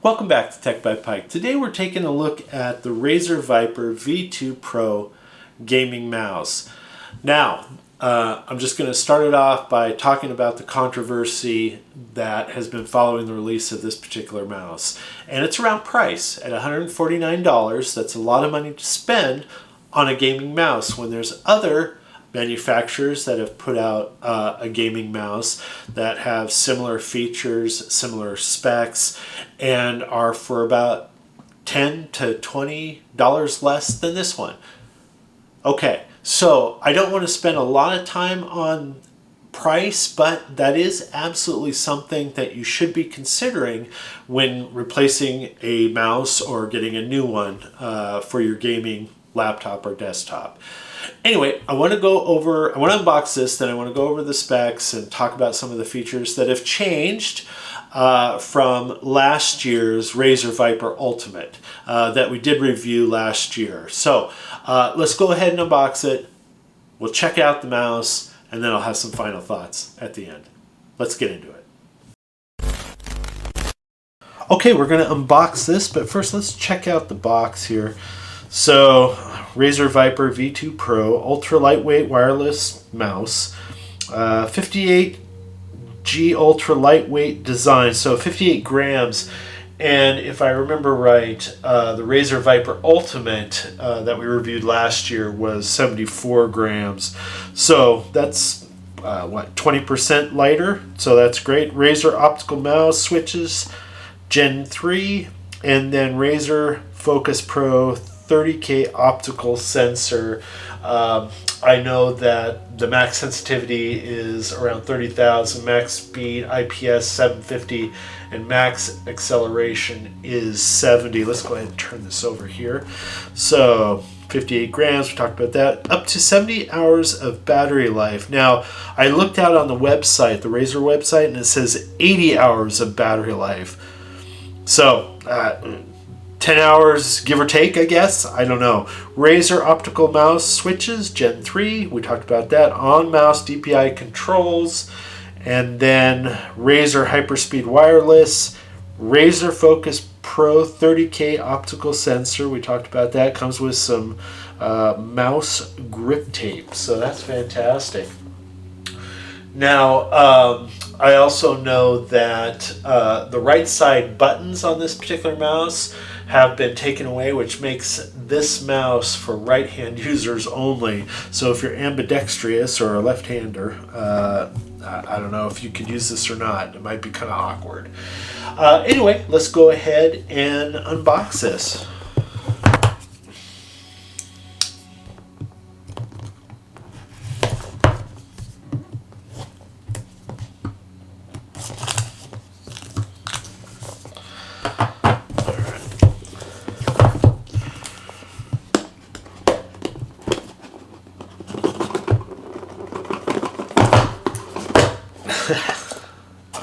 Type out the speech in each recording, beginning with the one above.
Welcome back to Tech by Pike. Today we're taking a look at the Razer Viper V2 Pro gaming mouse. Now, I'm just going to start it off by talking about the controversy that has been following the release of this particular mouse. And it's around price. At $149, that's a lot of money to spend on a gaming mouse when there's other manufacturers that have put out a gaming mouse that have similar features, similar specs, and are for about $10 to $20 less than this one. Okay, so I don't want to spend a lot of time on price, but that is absolutely something that you should be considering when replacing a mouse or getting a new one for your gaming laptop or desktop. Anyway, I want to unbox this, then I want to go over the specs and talk about some of the features that have changed from last year's Razer Viper Ultimate that we did review last year. So let's go ahead and unbox it. We'll check out the mouse, and then I'll have some final thoughts at the end. Let's get into it. Okay, we're going to unbox this, but first let's check out the box here. So, Razer Viper V2 Pro, ultra lightweight wireless mouse, 58G ultra lightweight design, so 58 grams. And if I remember right, the Razer Viper Ultimate that we reviewed last year was 74 grams. So that's 20% lighter. So that's great. Razer optical mouse switches, Gen 3, and then Razer Focus Pro 30K optical sensor. I know that the max sensitivity is around 30,000, max speed IPS 750, and max acceleration is 70. Let's go ahead and turn this over here. So 58 grams, we talked about that. Up to 70 hours of battery life. Now, I looked out on the website, the Razer website, and it says 80 hours of battery life. So, 10 hours, give or take, I guess. I don't know. Razer optical mouse switches, Gen 3. We talked about that. On-mouse DPI controls. And then Razer Hyperspeed Wireless. Razer Focus Pro 30K optical sensor. We talked about that. Comes with some mouse grip tape. So that's fantastic. Now, I also know that the right side buttons on this particular mouse have been taken away, which makes this mouse for right-hand users only. So if you're ambidextrous or a left-hander, I don't know if you could use this or not. It might be kind of awkward. Anyway, let's go ahead and unbox this.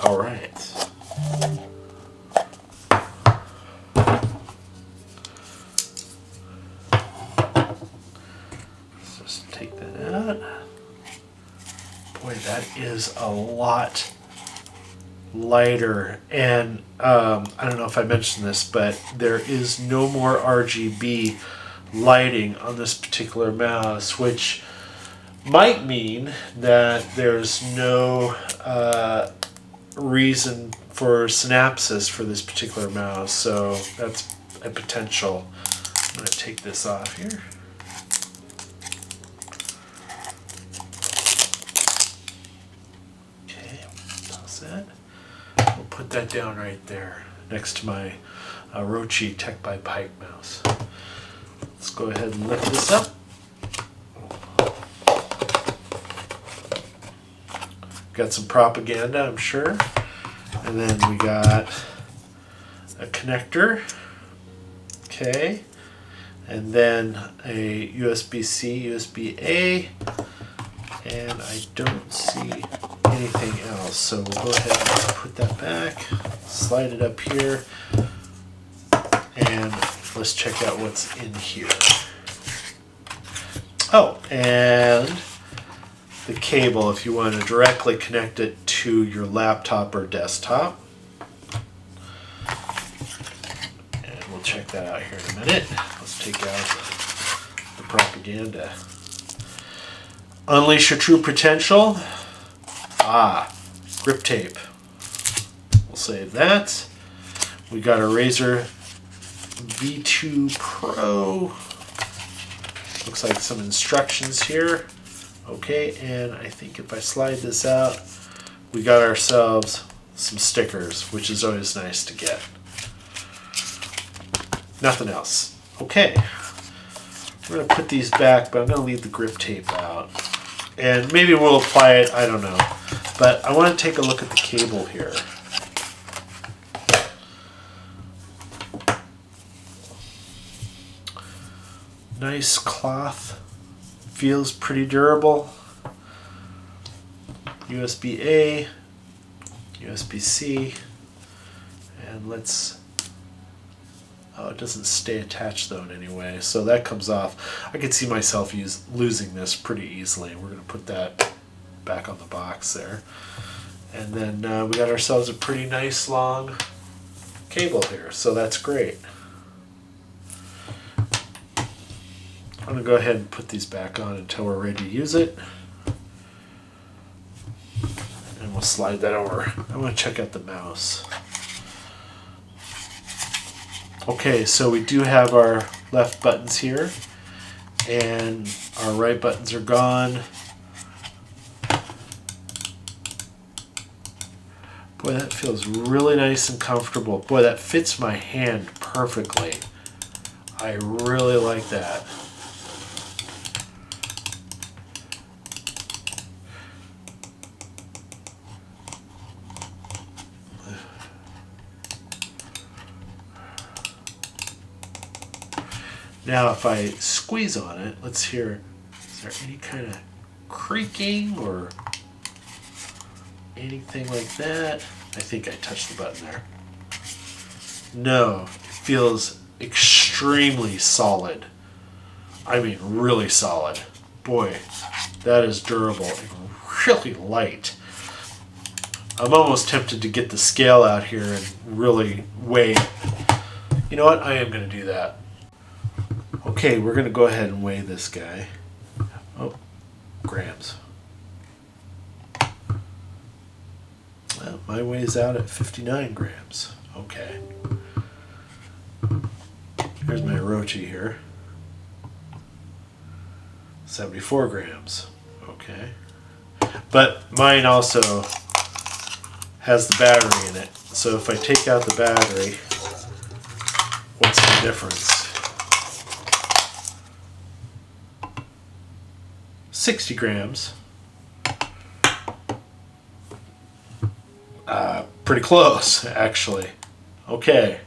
All right. Let's just take that out. Boy, that is a lot lighter. And I don't know if I mentioned this, but there is no more RGB lighting on this particular mouse, which might mean that there's no reason for synapses for this particular mouse, so that's a potential. I'm going to take this off here. Okay, that's that. We'll put that down right there next to my Rochi Tech by Pike mouse. Let's go ahead and lift this up. Got some propaganda, I'm sure. And then we got a connector. Okay. And then a USB-C, USB-A. And I don't see anything else. So we'll go ahead and put that back. Slide it up here. And let's check out what's in here. Oh, and the cable if you want to directly connect it to your laptop or desktop. We'll check that out here in a minute. Let's take out the propaganda. Unleash your true potential. Grip tape. We'll save that. We got a Razer V2 Pro. Looks like some instructions here. Okay, and I think if I slide this out, we got ourselves some stickers, which is always nice to get. Nothing else. Okay, we're going to put these back, but I'm going to leave the grip tape out. And maybe we'll apply it, I don't know. But I want to take a look at the cable here. Nice cloth, feels pretty durable. USB-A, USB-C, and let's, oh, it doesn't stay attached though in any way, so that comes off. I could see myself losing this pretty easily. We're going to put that back on the box there. And then we got ourselves a pretty nice long cable here, so that's great. I'm going to go ahead and put these back on until we're ready to use it. And we'll slide that over. I want to check out the mouse. Okay, so we do have our left buttons here, and our right buttons are gone. Boy, that feels really nice and comfortable. Boy, that fits my hand perfectly. I really like that. Now if I squeeze on it, let's hear, is there any kind of creaking or anything like that? I think I touched the button there. No, it feels extremely solid. I mean really solid. Boy, that is durable and really light. I'm almost tempted to get the scale out here and really weigh. You know what? I am going to do that. Okay, we're going to go ahead and weigh this guy. Oh, grams. Well, mine weighs out at 59 grams. Okay. Here's my Orochi here. 74 grams. Okay. But mine also has the battery in it. So if I take out the battery, what's the difference? 60 grams. Pretty close, actually. Okay.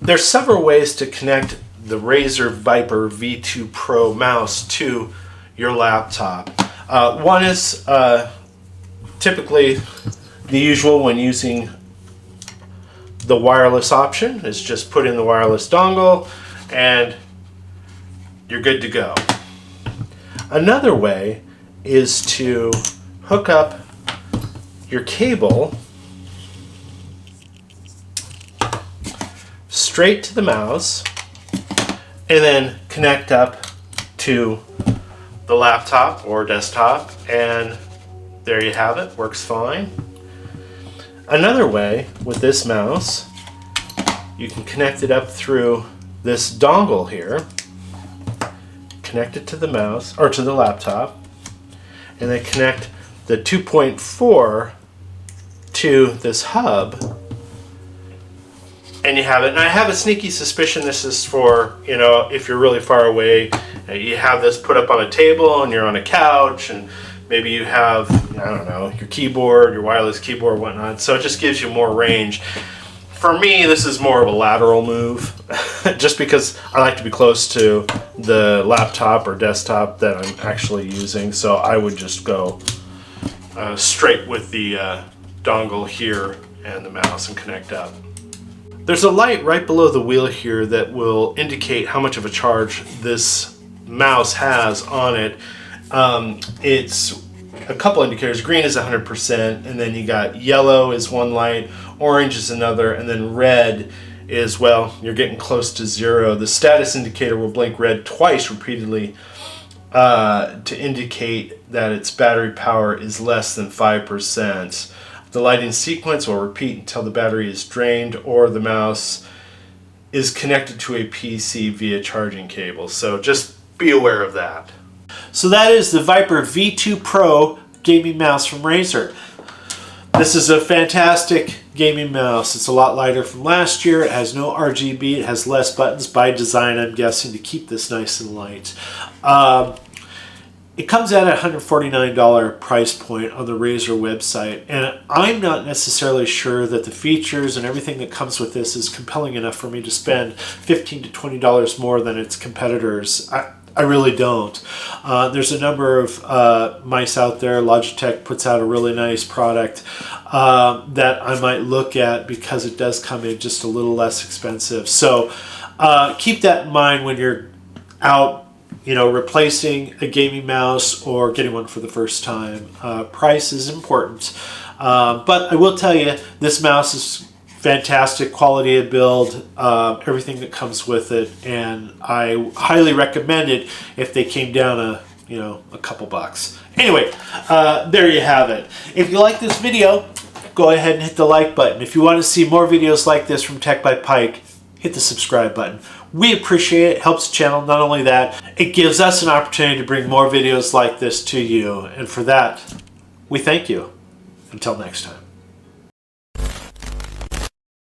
There's several ways to connect the Razer Viper V2 Pro mouse to your laptop. One is typically the usual when using the wireless option, is just put in the wireless dongle and you're good to go. Another way is to hook up your cable straight to the mouse and then connect up to the laptop or desktop, and there you have it. Works fine. Another way with this mouse, you can connect it up through this dongle here, connect it to the mouse or to the laptop, and then connect the 2.4 to this hub, and you have it. And I have a sneaky suspicion this is for, you know, if you're really far away, you have this put up on a table and you're on a couch, and maybe you have, I don't know, your keyboard, your wireless keyboard, whatnot. So it just gives you more range. For me, this is more of a lateral move, just because I like to be close to the laptop or desktop that I'm actually using. So I would just go straight with the dongle here and the mouse and connect up. There's a light right below the wheel here that will indicate how much of a charge this mouse has on it. It's a couple indicators. Green is 100%, and then you got yellow is one light, orange is another, and then red is, well, you're getting close to 0. The status indicator will blink red twice repeatedly to indicate that its battery power is less than 5%. The lighting sequence will repeat until the battery is drained or the mouse is connected to a PC via charging cable. So just be aware of that. So that is the Viper V2 Pro gaming mouse from Razer. This is a fantastic gaming mouse. It's a lot lighter from last year. It has no RGB. It has less buttons by design, I'm guessing, to keep this nice and light. It comes at a $149 price point on the Razer website, and I'm not necessarily sure that the features and everything that comes with this is compelling enough for me to spend $15 to $20 more than its competitors. I really don't. There's a number of mice out there. Logitech puts out a really nice product that I might look at because it does come in just a little less expensive. So keep that in mind when you're out, you know, replacing a gaming mouse or getting one for the first time. Price is important. But I will tell you, this mouse is fantastic quality of build, everything that comes with it, and I highly recommend it if they came down a couple bucks. Anyway, there you have it. If you like this video, go ahead and hit the like button. If you want to see more videos like this from Tech by Pike, hit the subscribe button. We appreciate it. It helps the channel. Not only that, it gives us an opportunity to bring more videos like this to you, and for that, we thank you. Until next time.